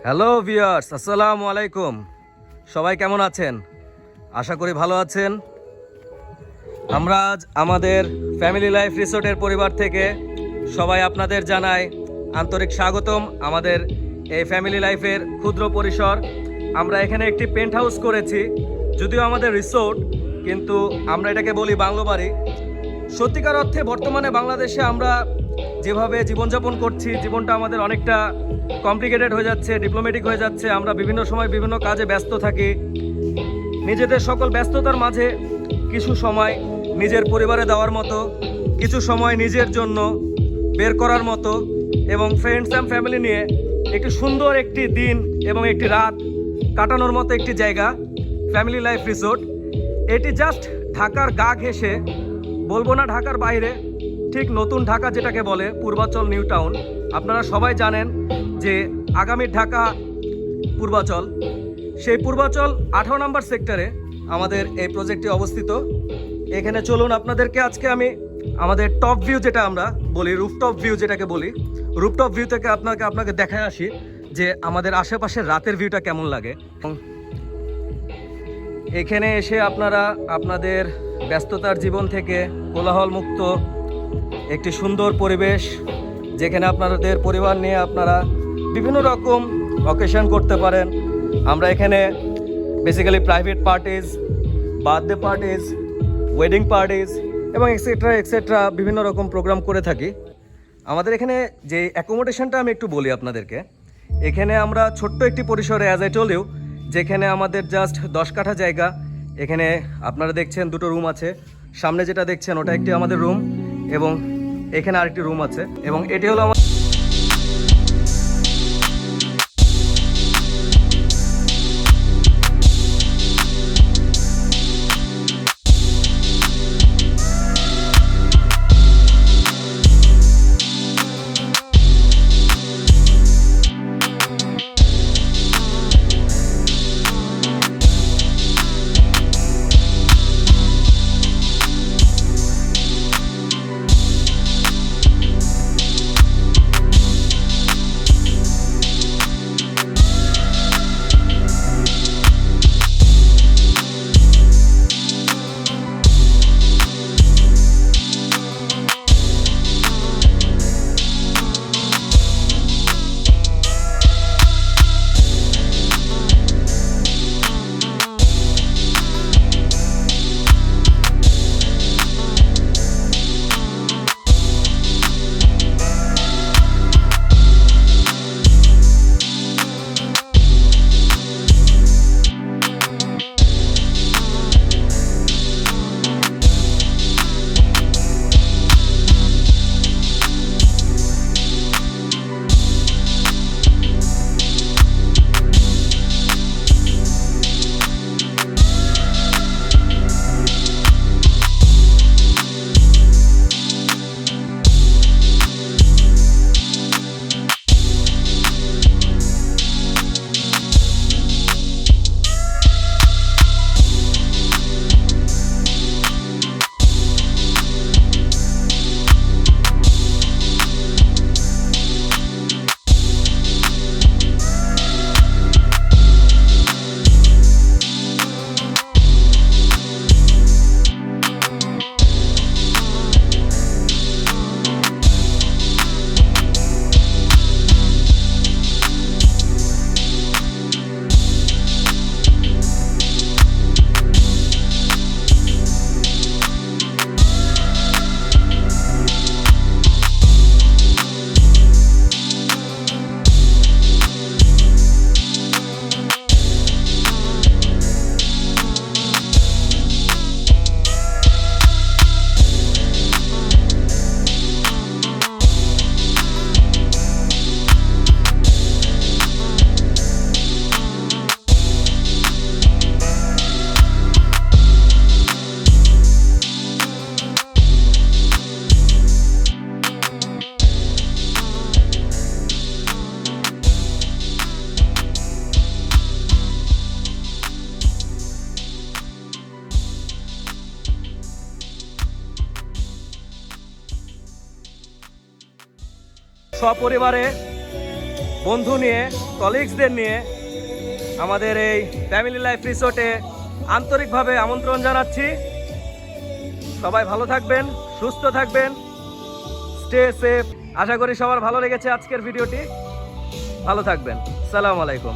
Hello viewers, আসসালামু আলাইকুম। সবাই কেমন আছেন? আশা করি ভালো আছেন। আমরা আজ আমাদের ফ্যামিলি লাইফ রিসোর্টের পরিবার থেকে সবাই আপনাদের জানাই আন্তরিক স্বাগতম আমাদের এই ফ্যামিলি লাইফের ক্ষুদ্র পরিসর। আমরা এখানে একটি পেন্ট হাউস করেছি, যদিও আমাদের রিসোর্ট, কিন্তু আমরা এটাকে বলি বাংলো বাড়ি। সত্যিকার অর্থে বর্তমানে বাংলাদেশে আমরা যেভাবে জীবনযাপন করছি, জীবনটা আমাদের অনেকটা কমপ্লিকেটেড হয়ে যাচ্ছে, ডিপ্লোম্যাটিক হয়ে যাচ্ছে। আমরা বিভিন্ন সময় বিভিন্ন কাজে ব্যস্ত থাকি। নিজেদের সকল ব্যস্ততার মাঝে কিছু সময় নিজের পরিবারে দেওয়ার মতো, কিছু সময় নিজের জন্য বের করার মতো এবং ফ্রেন্ডস অ্যান্ড ফ্যামিলি নিয়ে একটি সুন্দর একটি দিন এবং একটি রাত কাটানোর মতো একটি জায়গা ফ্যামিলি লাইফ রিসোর্ট। এটি জাস্ট ঢাকার গা ঘেঁষে, বলবো না ঢাকার বাইরে, ঠিক নতুন ঢাকা যেটাকে বলে, পূর্বাচল নিউ টাউন। আপনারা সবাই জানেন যে আগামী ঢাকা পূর্বাচল, সেই পূর্বাচল 18 নম্বর সেক্টরে আমাদের এই প্রজেক্টটি অবস্থিত। এখানে চলুন আপনাদেরকে আজকে আমি আমাদের টপ ভিউ, যেটা আমরা বলি রুফটপ ভিউ যেটাকে বলি, রুফটপ ভিউ থেকে আপনাকে দেখায় আসি যে আমাদের আশেপাশের রাতের ভিউটা কেমন লাগে। এখানে এসে আপনারা আপনাদের ব্যস্ততার জীবন থেকে কোলাহল মুক্ত একটি সুন্দর পরিবেশ, যেখানে আপনাদের পরিবার নিয়ে আপনারা বিভিন্ন রকম অকেশন করতে পারেন। আমরা এখানে basically private parties, birthday parties, wedding parties এবং এক্সেট্রা বিভিন্ন রকম প্রোগ্রাম করে থাকি। আমাদের এখানে যে অ্যাকোমোডেশনটা আমি একটু বলি আপনাদেরকে। এখানে আমরা ছোট্ট একটি পরিসরে, অ্যাজ আই টোল ইউ, যেখানে আমাদের জাস্ট 10 কাঠা জায়গা। এখানে আপনারা দেখছেন দুটো রুম আছে, সামনে যেটা দেখছেন ওটা একটি আমাদের রুম এবং এখানে আরেকটি রুম আছে, এবং এটি হলো আমার সপরিবারে বন্ধু নিয়ে, কলিগসদের নিয়ে আমাদের এই ফ্যামিলি লাইফ রিসোর্টে আন্তরিকভাবে আমন্ত্রণ জানাচ্ছি। সবাই ভালো থাকবেন, সুস্থ থাকবেন, স্টে সেফ। আশা করি সবার ভালো লেগেছে আজকের ভিডিওটি। ভালো থাকবেন। আসসালামু আলাইকুম।